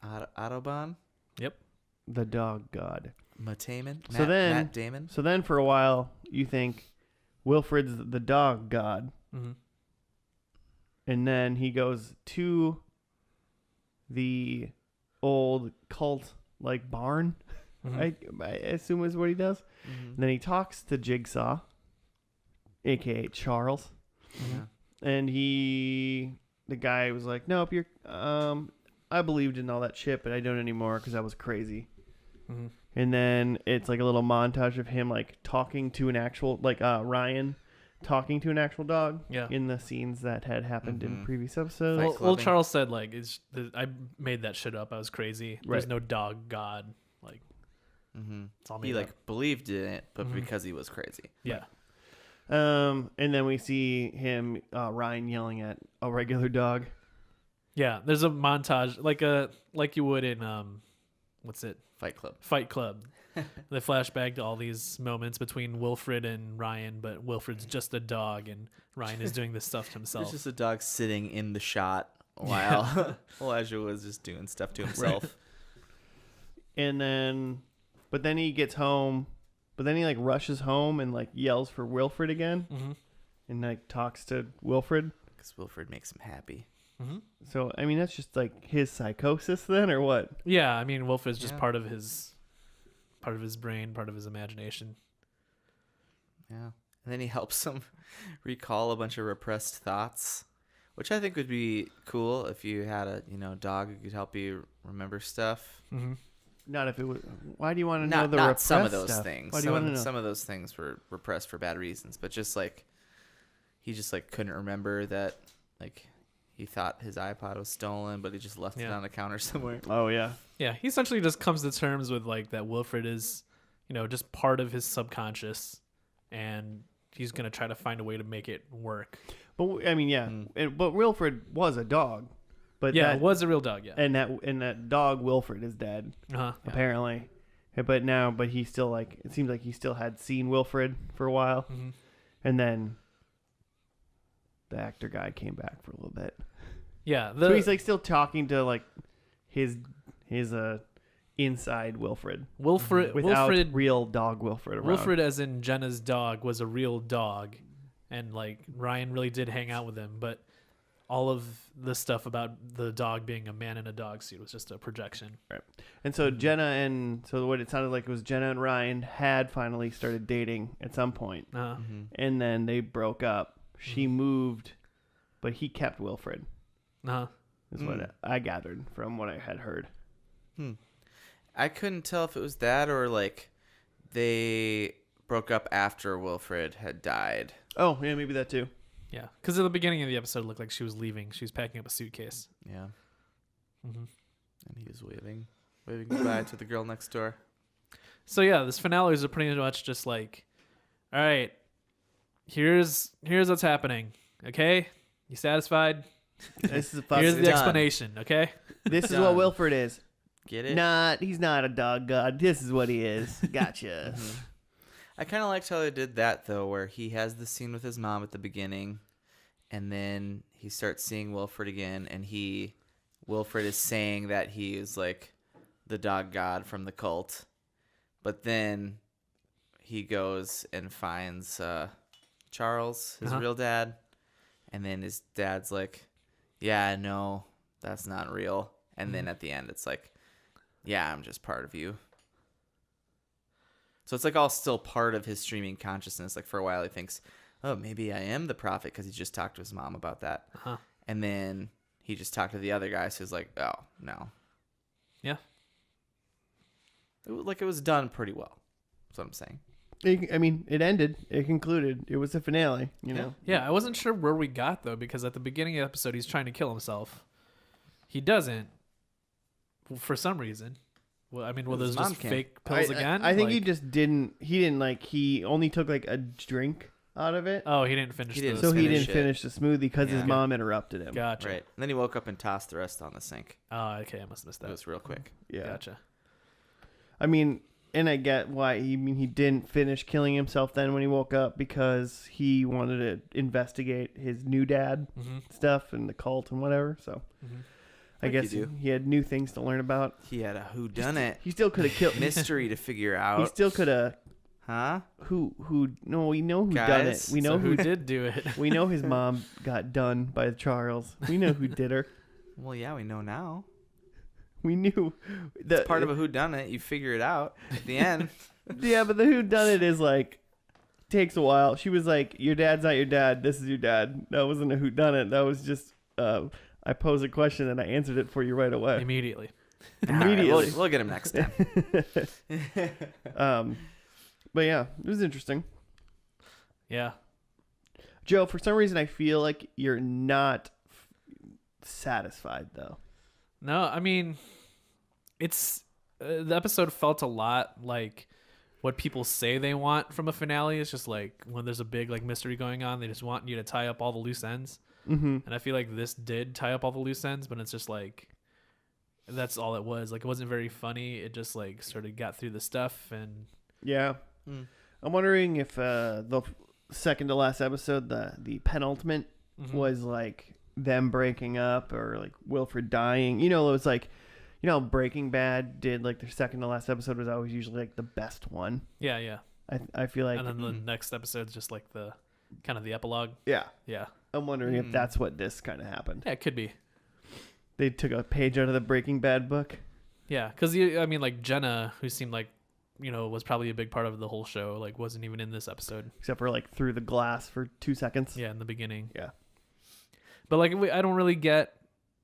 Autobahn? the dog god. Mataman? So then- Matt Damon? So then, for a while, you think Wilfred's the dog god, Mhm. and then he goes to the old cult like barn. Mhm. I assume is what he does. Mhm. And then he talks to Jigsaw, aka Charles, Yeah. and the guy was like, "Nope, you're I believed in all that shit, but I don't anymore because I was crazy." Mhm. And then it's like a little montage of him like talking to an actual Ryan talking to an actual dog Yeah. in the scenes that had happened in Mhm. previous episodes. Fight Well, clubbing. Charles said like, I made that shit up. I was crazy. There's Right. no dog god. Like, it's all made He up. like believed in it, but Mhm. because he was crazy. Yeah. And then we see him Ryan yelling at a regular dog. Yeah. There's a montage like you would in what's it? Fight Club. Fight Club. They flashback to all these moments between Wilfred and Ryan, but Wilfred's just a dog and Ryan is doing this stuff to himself. There's just a dog sitting in the shot while Elijah was just doing stuff to himself. And then but then he gets home, but then he like rushes home and like yells for Wilfred again Mm-hmm. and like talks to Wilfred. Because Wilfred makes him happy. Mm-hmm. So I mean that's just like his psychosis then or what? Yeah, I mean Wilfred's just Yeah. part of his brain, part of his imagination. Yeah. And then he helps him recall a bunch of repressed thoughts, which I think would be cool if you had a dog who could help you remember stuff. Mm-hmm. Not if it was. Why do you want to know Not, the not some of repressed those stuff? things. Why do you want to know? Some of those things were repressed for bad reasons, but just like he just like couldn't remember that like he thought his iPod was stolen, but he just left it Yeah. on the counter somewhere. Oh yeah. Yeah, he essentially just comes to terms with like that Wilfred is, just part of his subconscious, and he's gonna try to find a way to make it work. But I mean, yeah. Mm. But Wilfred was a dog. But Yeah, that, it was a real dog. Yeah. and that dog Wilfred is dead Uh-huh. Yeah. apparently. But he still like it seems like he still had seen Wilfred for a while, Mhm. and then the actor guy came back for a little bit. Yeah. So he's like still talking to like his inside Wilfred Wilfred. without Wilfred. real dog Wilfred around. Wilfred, as in Jenna's dog, was a real dog, and like Ryan really did hang out with him, but all of the stuff about the dog being a man in a dog suit was just a projection. And so what it sounded like was Jenna and Ryan had finally started dating at some point, Uh-huh. Mm-hmm. and then they broke up. She moved, but he kept Wilfred. Uh-huh. Is what I gathered from what I had heard. I couldn't tell if it was that or like they broke up after Wilfred had died. Oh yeah, maybe that too. Yeah, because at the beginning of the episode, it looked like she was leaving. She was packing up a suitcase. Yeah. Mm-hmm. And he was waving goodbye to the girl next door. So yeah, this finale is pretty much just like, all right, here's what's happening. Okay, you satisfied? This is Here's the done. explanation. Okay. This is Done. what Wilfred is. Get it? He's not a dog god. This is what he is. Gotcha. I kind of liked how they did that though, where he has the scene with his mom at the beginning, and then he starts seeing Wilfred again, and Wilfred is saying that he is like the dog god from the cult, but then he goes and finds Charles, his real dad, and then his dad's like, "Yeah, no, that's not real," and then at the end it's like, "Yeah, I'm just part of you." So it's like all still part of his streaming consciousness. Like for a while he thinks, oh, maybe I am the prophet because he just talked to his mom about that. Uh-huh. And then he just talked to the other guy. So he's like, oh, no. Yeah. It was done pretty well. That's what I'm saying. It ended. It concluded. It was a finale, you know? Yeah, I wasn't sure where we got though, because at the beginning of the episode he's trying to kill himself. He doesn't, for some reason. Well, I mean, were His those mom just came. fake pills again? I think he Like- just didn't. He didn't like. He only took like a drink out of it, Oh, he didn't finish. He didn't so he finish didn't it. finish the smoothie because his Yeah. mom interrupted him. Gotcha. Right. And then he woke up and tossed the rest on the sink. Oh, okay. I must have missed That that. was real quick. Yeah. Gotcha. I mean, and I get why. He didn't finish killing himself then when he woke up because he wanted to investigate his new dad Mm-hmm. stuff and the cult and whatever. So Mm-hmm. I Like guess you do. he had new things to learn about. He had a whodunit He still could have killed. mystery to figure He out. still could have. Huh? Who? No, we know who done it. Guys, We know So who. who did do it? We know his mom got done by Charles. We know who did her. Well, yeah, we know now. We knew. The, It's part of a whodunit. You figure it out at the end. Yeah, but the who done it is like takes a while. She was like, "Your dad's not your dad. This is your dad." That wasn't a who done it. That was just I posed a question and I answered it for you right away. Immediately. All right, Immediately. we'll get him next time. But yeah, it was interesting. Yeah. Joe, for some reason, I feel like you're not satisfied though. No, I mean, it's the episode felt a lot like what people say they want from a finale. It's just like when there's a big like mystery going on, they just want you to tie up all the loose ends. Mm-hmm. And I feel like this did tie up all the loose ends, but it's just like that's all it was. Like it wasn't very funny. It just like sort of got through the stuff and Yeah. I'm wondering if the second to last episode, the penultimate, was like them breaking up or like Wilfred dying. You know, it was like, you know, how Breaking Bad did like their second to last episode was always usually like the best one. yeah. I feel like, And then the next episode's just like the kind of the epilogue. yeah. Yeah. I'm wondering if that's what this kind of happened. Yeah, it could be. They took a page out of the Breaking Bad book. Yeah, because I mean, like Jenna, who seemed like, you know, was probably a big part of the whole show, like wasn't even in this episode. Except for like through the glass for 2 seconds. Yeah, in the beginning. Yeah. But like, I don't really get,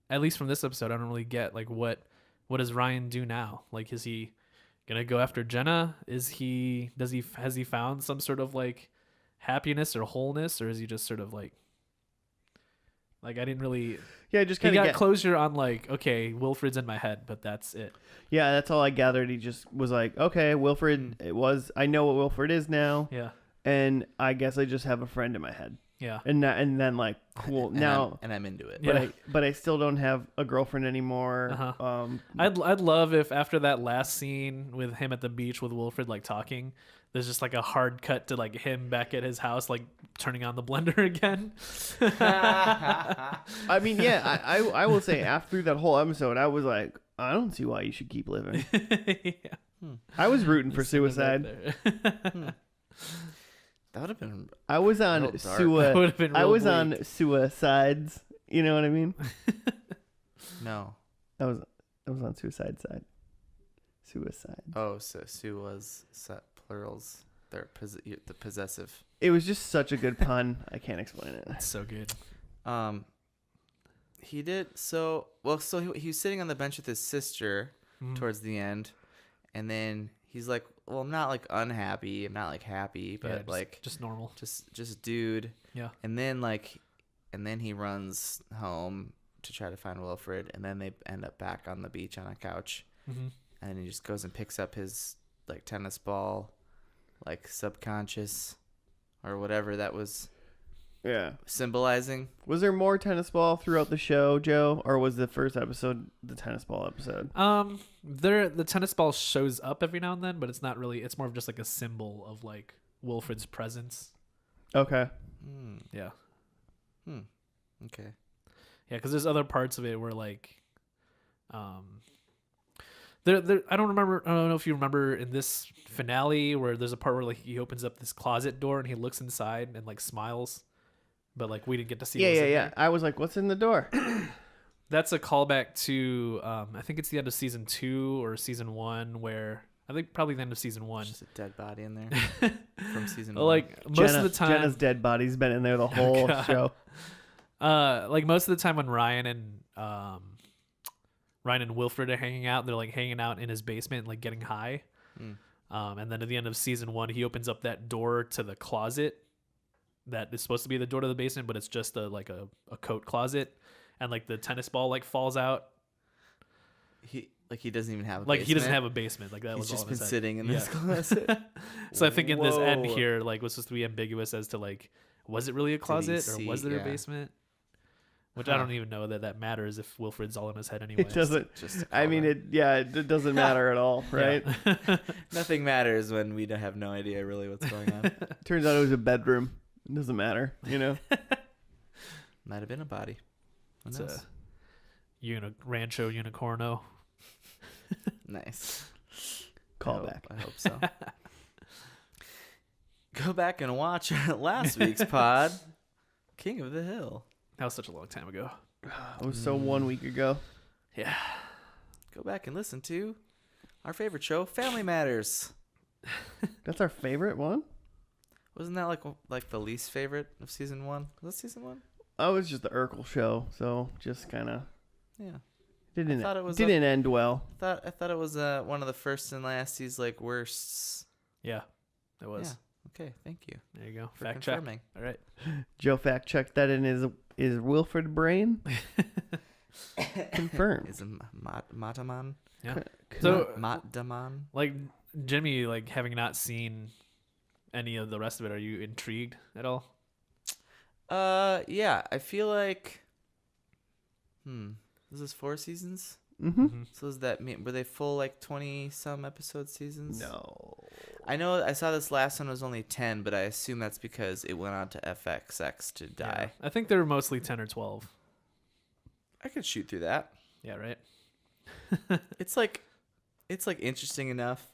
at least from this episode, I don't really get like what does Ryan do now? Like, is he gonna go after Jenna? Has he found some sort of like happiness or wholeness, or is he just sort of like I didn't really. Yeah, just He kind of got closure on like, okay, Wilfred's in my head, but that's it. Yeah, that's all I gathered. He just was like, okay, Wilfred, I know what Wilfred is now, Yeah, and I guess I just have a friend in my head. yeah. And then like, cool, And now, I'm into it. Yeah. but I still don't have a girlfriend anymore. Uh-huh. I'd love if after that last scene with him at the beach with Wilfred like talking, there's just like a hard cut to like him back at his house like turning on the blender again. I mean, yeah, I will say after that whole episode, I was like, I don't see why you should keep living. Yeah. I was rooting for Just sitting back suicide. there. That would have been. I was on Real dark. That would've been I real was bleak. on suicides. You know what I mean? No. I was on suicide side. Suicide. Oh, so Sue was set plurals. They're the possessive. It was just such a good pun. I can't explain it. It's so good. He did so well. So he was sitting on the bench with his sister Mhm. towards the end, and then he's like, "Well, I'm not like unhappy. I'm not like happy, but Yeah, just, like just normal. just dude." Yeah. And then he runs home to try to find Wilfred, and then they end up back on the beach on a couch, Mm-hmm. and he just goes and picks up his like tennis ball, like subconscious, or whatever that was Yeah. symbolizing. Was there more tennis ball throughout the show, Joe, or was the first episode the tennis ball episode? The tennis ball shows up every now and then, but it's not really. It's more of just like a symbol of like Wilfred's presence. Okay. Yeah. Okay. Yeah, because there's other parts of it where like, there. I don't know if you remember in this finale where there's a part where like he opens up this closet door and he looks inside and like smiles, but like we didn't get to see. What's in Yeah. there. I was like, "What's in the door?" That's a callback to I think it's the end of season 2 or season 1 where I think probably the end of season 1. Just a dead body in there from season Well, 1. like most of the time, Jenna's dead body's been in there the whole God. show. like most of the time when Ryan and Wilfred are hanging out, they're like hanging out in his basement, like getting high. And then at the end of season 1, he opens up that door to the closet that is supposed to be the door to the basement, but it's just a coat closet, and like the tennis ball like falls out. Like he doesn't even have a Like basement. he doesn't have a basement. Like that He's was all just in been his head. sitting in Yeah. this closet. So I think in this end Whoa. here, like, was supposed to be ambiguous as to like, was it really a closet or was there a yeah. basement? Which Huh. I don't even know that matters if Wilfred's all in his head anyway. It doesn't. Just a I mean, callback. it doesn't matter at all, right? Yeah. Nothing matters when we don't have no idea really what's going on. Turns out it was a bedroom. It doesn't matter, you know. Might have been a body. Who It's knows? a Rancho Unicorno. Nice. Callback. I hope so. Go back and watch last week's pod, King of the Hill. That was such a long time ago. It was so 1 week ago. Yeah. Go back and listen to our favorite show, Family Matters. That's our favorite one. Wasn't that like the least favorite of season 1? Was that season 1? Oh, it was just the Urkel show, so just kind of Yeah. didn't thought it was didn't end well. I thought it was one of the first and lasties like worsts. Yeah. It was. Yeah. Okay, thank you There you go. for Fact check. confirming. All right. Joe fact checked that in his Wilfred brain. Confirmed. Is it Mataman? Yeah. So, Mataman? like, Jimmy, like, having not seen any of the rest of it, are you intrigued at all? Yeah, I feel like was this 4 seasons? Mm-hmm. So does that mean were they full like 20 some episode seasons? No. I know I saw this last one was only 10, but I assume that's because it went on to FXX to die. Yeah. I think they're mostly 10 or 12. I could shoot through that. Yeah, right? It's like interesting enough.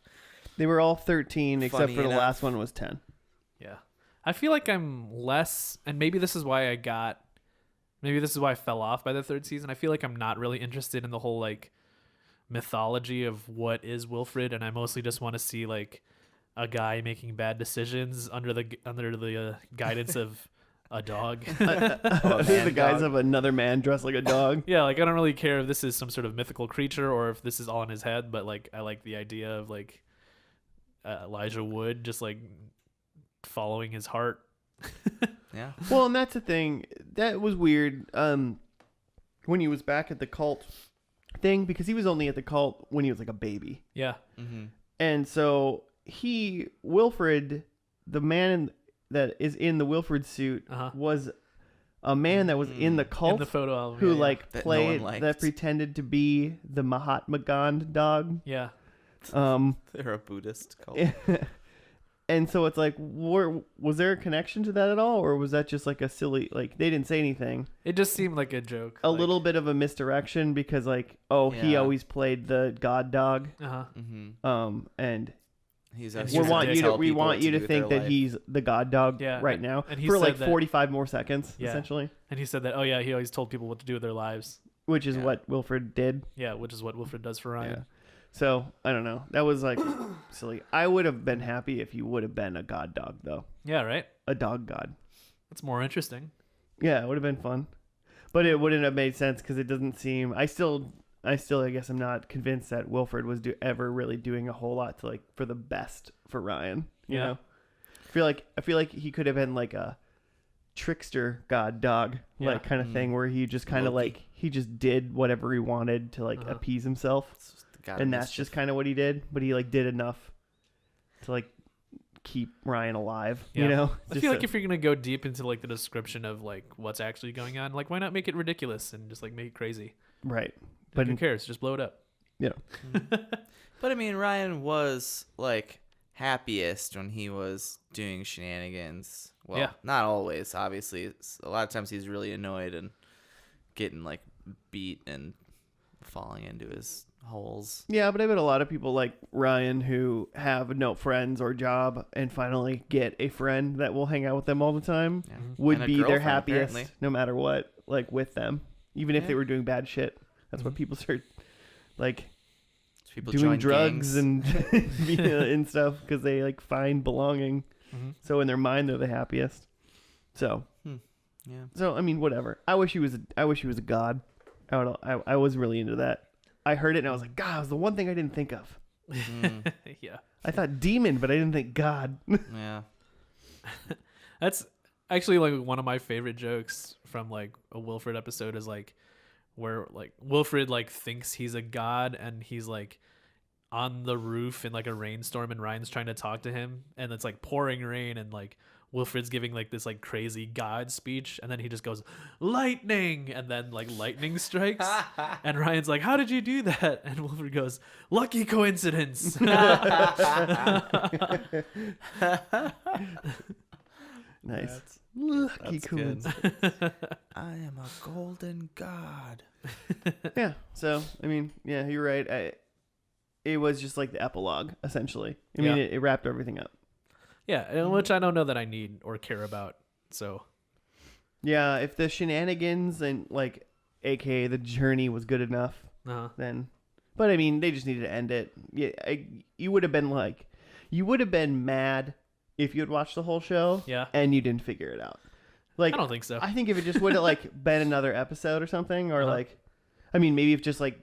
They were all 13 except Funny for the enough. last one was 10. Yeah. I feel like I'm less, and maybe this is why I fell off by the 3rd season. I feel like I'm not really interested in the whole like mythology of what is Wilfred, and I mostly just want to see like a guy making bad decisions under the guidance of a dog. The guys of another man dressed like a dog. Yeah, like I don't really care if this is some sort of mythical creature or if this is all in his head, but like I like the idea of like Elijah Wood just like following his heart. Yeah. Well, and that's the thing. That was weird when he was back at the cult thing, because he was only at the cult when he was like a baby. Yeah. Mm-hmm. And so Wilfred, the man that is in the Wilfred suit, was a man that was in the cult In the photo album. who yeah, like That no one played, liked. that pretended to be the Mahatma Gandhi dog. Yeah. They're a Buddhist cult. And so it's like, was there a connection to that at all, or was that just like a silly, like they didn't say anything? It just seemed like a joke. A little bit of a misdirection because like, he Yeah. always played the god dog. Uh-huh. Mm-hmm. And He's And actually he's trying a to dick. tell we people want what you to do with think their that life. he's the god dog Yeah, right now and he for said like that- 45 more seconds, Yeah. essentially, And he said that, oh yeah, he always told people what to do with their lives. which is Yeah. what Wilfred did. Yeah, which is what Wilfred does for Ryan. Yeah. So I don't know. That was like silly. I would have been happy if you would have been a god dog though, Yeah, right? a dog god. That's more interesting. Yeah, it would have been fun, but it wouldn't have made sense because it doesn't seem. I still, I guess I'm not convinced that Wilfred was ever really doing a whole lot to like for the best for Ryan. You Yeah. know, I feel like he could have been like a trickster god dog, Yeah. like kind of thing where he just kind of Loki. like he just did whatever he wanted to like Uh-huh. appease himself, It's just the god of and that's mischief. just kind of what he did. But he like did enough to like keep Ryan alive. Yeah. You know, I Just feel like a- if you're gonna go deep into like the description of like what's actually going on, like why not make it ridiculous and just like make it crazy? right, But but who cares? Just blow it up. But I mean, Ryan was like happiest when he was doing shenanigans. Well, Yeah. not always, obviously. A lot of times he's really annoyed and getting like beat and falling into his holes. Yeah, but I bet a lot of people like Ryan who have no friends or job and finally get a friend that will hang out with them all the time Yeah. would And a be their girlfriend, happiest apparently. no matter what, like with them, even if Yeah. they were doing bad shit. That's what Mhm. people start like People doing join drugs gangs. and and stuff because they like find belonging. Mm-hmm. So in their mind, they're the happiest. So Yeah. I mean, whatever. I wish he was a god. I was really into that. I heard it and I was like, God, it was the one thing I didn't think of. Mm, Yeah. I thought demon, but I didn't think God. yeah. That's actually like one of my favorite jokes from like a Wilfred episode is like where like Wilfred like thinks he's a god and he's like on the roof in like a rainstorm and Ryan's trying to talk to him and it's like pouring rain and like Wilfred's giving like this like crazy god speech and then he just goes lightning and then like lightning strikes and Ryan's like, how did you do that? And Wilfred goes, lucky coincidence. Nice. Lucky That's good. coincidence. I am a golden god. Yeah. So I mean, yeah, you're right. It was just like the epilogue, essentially. I mean, Yeah. it wrapped everything up. Yeah, and which I don't know that I need or care about. So Yeah, if the shenanigans and like, aka the journey, was good enough, then. But I mean, they just needed to end it. Yeah, you would have been mad if you had watched the whole show. Yeah. And you didn't figure it out. Like, I don't think so. I think if it just would have like been another episode or something, or like, I mean, maybe if just like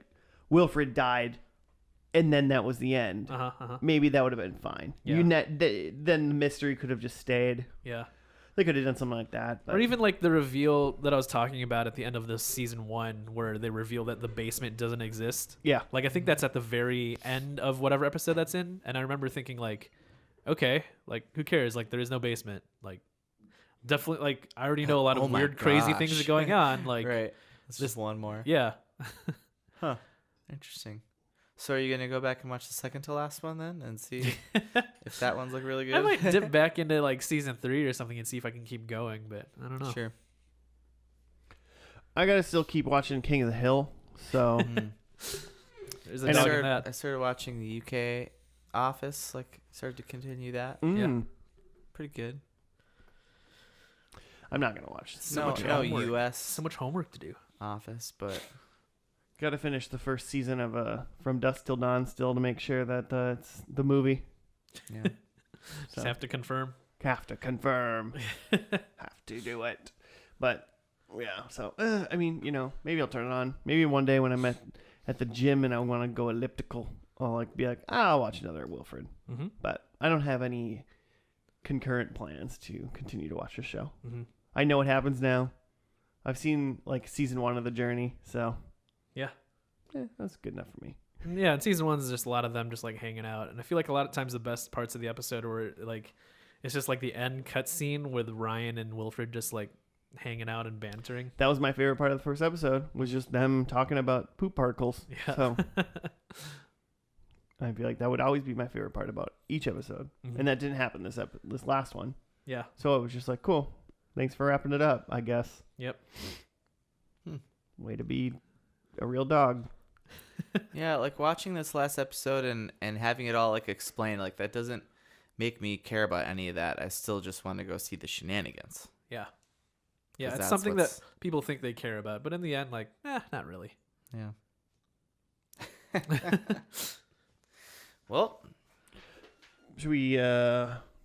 Wilfred died, and then that was the end. Maybe that would have been fine. Yeah. Then the mystery could have just stayed. Yeah. They could have done something like that. But. Or even like the reveal that I was talking about at the end of this season 1 where they reveal that the basement doesn't exist. Yeah. Like I think that's at the very end of whatever episode that's in. And I remember thinking like, okay, like who cares? Like there is no basement. Like definitely like I already know a lot of weird, crazy things are going on. Like right. It's just one more. Yeah. Huh. Interesting. So are you going to go back and watch the second to last one then and see if that one's like really good? I might dip back into like season 3 or something and see if I can keep going, but I don't know. Sure. I gotta still keep watching King of the Hill. So There's a dog in that. I started watching the UK Office, like started to continue that. Yeah. Pretty good. I'm not gonna watch. No homework. US So much homework to do. Office, but Gotta finish the first season of From Dusk Till Dawn still to make sure that it's the movie. yeah. Just have to confirm. Have to confirm. Have to do it. But yeah, so I mean, maybe I'll turn it on. Maybe one day when I'm at the gym and I want to go elliptical, I'll like be like, I'll watch another Wilfred. Mm-hmm. But I don't have any concurrent plans to continue to watch the show. Mm-hmm. I know what happens now. I've seen like season 1 of The Journey, so Yeah. that's good enough for me. Yeah, and season 1 is just a lot of them just like hanging out. And I feel like a lot of times the best parts of the episode were like it's just like the end cutscene with Ryan and Wilfred just like hanging out and bantering. That was my favorite part of the first episode, was just them talking about poop particles. Yeah. So I feel like that would always be my favorite part about each episode. Mhm. And that didn't happen this last one. Yeah. So it was just like, cool. Thanks for wrapping it up, I guess. Yep. Way to be a real dog. Yeah, like watching this last episode and having it all like explained, like that doesn't make me care about any of that. I still just want to go see the shenanigans. Yeah. Yeah, 'Cause it's that's something that what's- people think they care about, but in the end, like, not really. Yeah. Well, Should we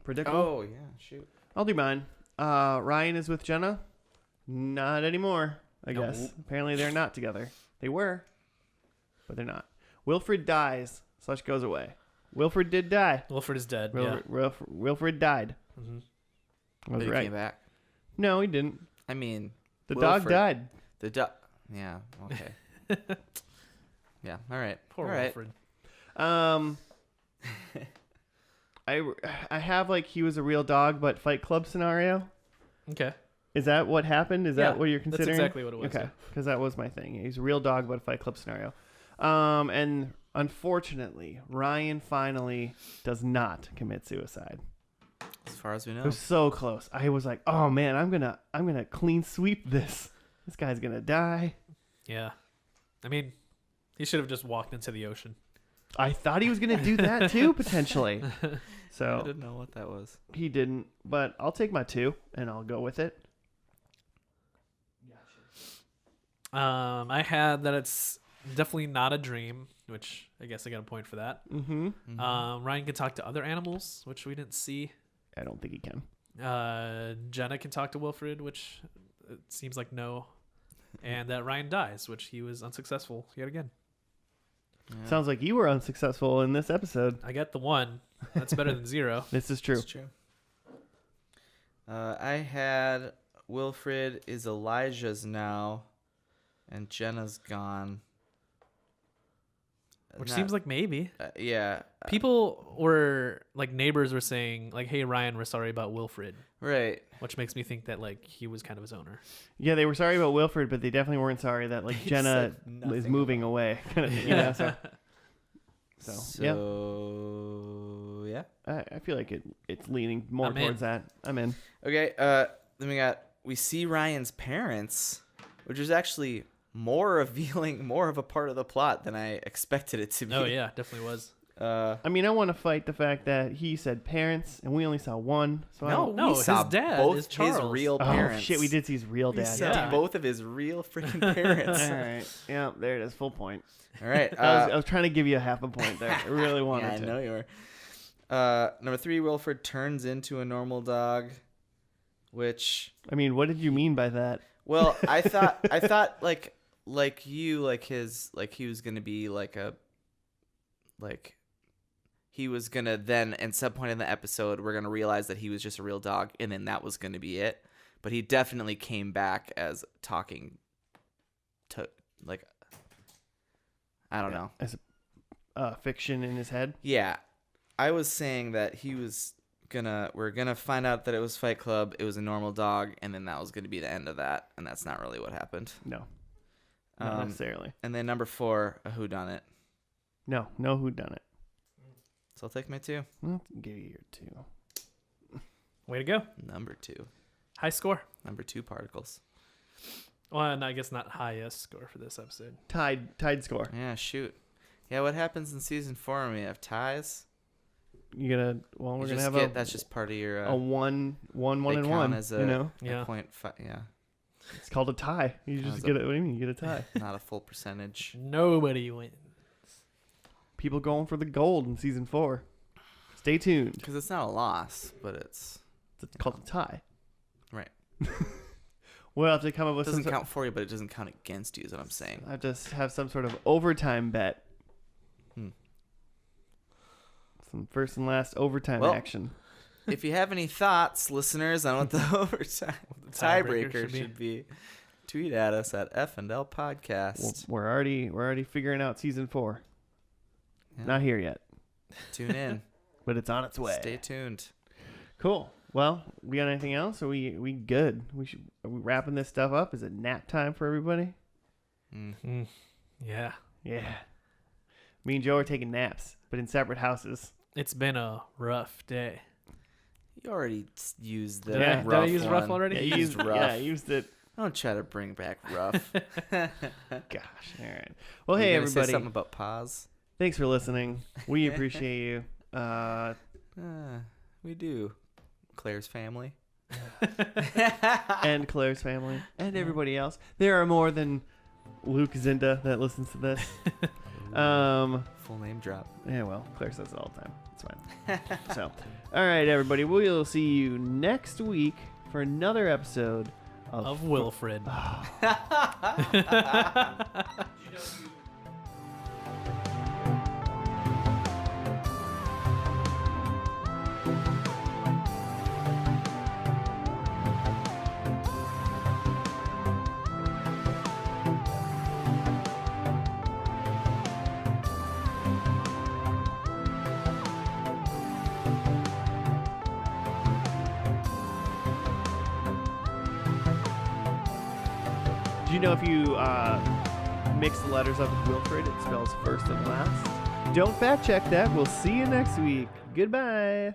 predict? oh yeah, shoot. I'll do mine. Ryan is with Jenna. Not anymore, I No. guess. Apparently they're not together. They were, but they're not. Wilfred dies / goes away. Wilfred did die. Wilfred is dead. Wilfred died. Yeah. Mm-hmm. I But was he right. came back. No, he didn't. I mean, The dog Wilfred- died. the dog. Yeah. Okay. Yeah. All right. Poor all right. Wilfred. I have like he was a real dog, but Fight Club scenario. Okay. Is that what happened? Is that what you're considering? That's exactly what it was. Okay, because that was my thing. He's a real dog, but a Fight Club scenario. And unfortunately, Ryan finally does not commit suicide. As far as we It know. was so close. I was like, oh man, I'm gonna clean sweep this. This guy's gonna die. Yeah. I mean, he should have just walked into the ocean. I thought he was gonna do that too, potentially. I So didn't know what that was. he didn't, but I'll take my 2 and I'll go with it. I had that it's definitely not a dream, which I guess I got a point for that. Mm-hmm. Ryan can talk to other animals, which we didn't see. I don't think he can. Jenna can talk to Wilfred, which it seems like no. And that Ryan dies, which he was unsuccessful yet again. Yeah. Sounds like you were unsuccessful in this episode. I got the 1. That's better than 0. This is true. It's true. I had Wilfred is Elijah's now, and Jenna's gone. Which seems like maybe. Yeah. People were like neighbors were saying like, "Hey Ryan, we're sorry about Wilfred," Right. which makes me think that like he was kind of his owner. Yeah, they were sorry about Wilfred, but they definitely weren't sorry that like They Jenna said nothing is moving away. Kind of, you know, so yeah. So yeah. I feel like it's leaning more I'm in. towards that. I'm in. Okay. Then we see Ryan's parents, which is actually more revealing, more of a part of the plot than I expected it to be. Oh yeah, definitely was. I mean, I want to fight the fact that he said parents and we only saw one. So No, his saw dad both is his Charles. real oh parents. shit, we did see his real We dad. saw Yeah. both of his real freaking parents. All right. Yeah, there it is. Full point. All right. I was trying to give you a half a point there. I really wanted yeah, I to. know you were. Number 3, Wilfred turns into a normal dog, which, I mean, what did you mean by that? well, I thought like he was gonna be he was gonna then at some point in the episode we're gonna realize that he was just a real dog, and then that was gonna be it. But he definitely came back as talking to like, I don't know. As fiction in his head. Yeah, I was saying that we're gonna find out that it was Fight Club, it was a normal dog, and then that was gonna be the end of that, and that's not really what happened. No, not necessarily. And then number 4, a whodunit. No whodunit. So I'll take my 2. Well, give you your 2. Way to go. Number 2. High score. Number 2 particles. Well, and I guess not highest score for this episode. Tied score. Yeah, shoot. Yeah, what happens in season 4 when we have ties? We're gonna have that's just part of your a one they and count one. as You know, Yeah. 0.5. Yeah, it's called a tie. You just As get it. What do you mean? You get a tie. not a full percentage. Nobody wins. People going for the gold in season 4. Stay tuned. Because it's not a loss, but it's It's called a tie. right. We'll have to come up It with doesn't some. count for you, but it doesn't count against you. Is what I'm saying. I have to have some sort of overtime bet. Some first and last overtime Well, action. If you have any thoughts, listeners, on what the overtime tiebreaker should be, tweet at us at F&L Podcast. We're already figuring out season 4. Yeah. Not here yet, Tune in. but it's on its way. Stay tuned. Cool. Well, we got anything else? Are we good? Are we wrapping this stuff up? Is it nap time for everybody? Yeah. Yeah. Me and Joe are taking naps, but in separate houses. It's been a rough day. You already used the Yeah. rough Did I use rough one. already? Yeah, You you used rough. Yeah, I used it. Don't try to bring back rough. Gosh. All right. Well, You hey gonna say everybody. something about pause. Thanks for listening. We appreciate you. We do. Claire's family. And Claire's family and everybody else. There are more than Luke Zinda that listens to this. Full name drop. Yeah, well, Claire says it all the time. It's fine. So, all right, everybody. We'll see you next week for another episode Of Wilfred. Do you know if you mix the letters up with Wilfred, it spells first and last? Don't fact check that. We'll see you next week. Goodbye.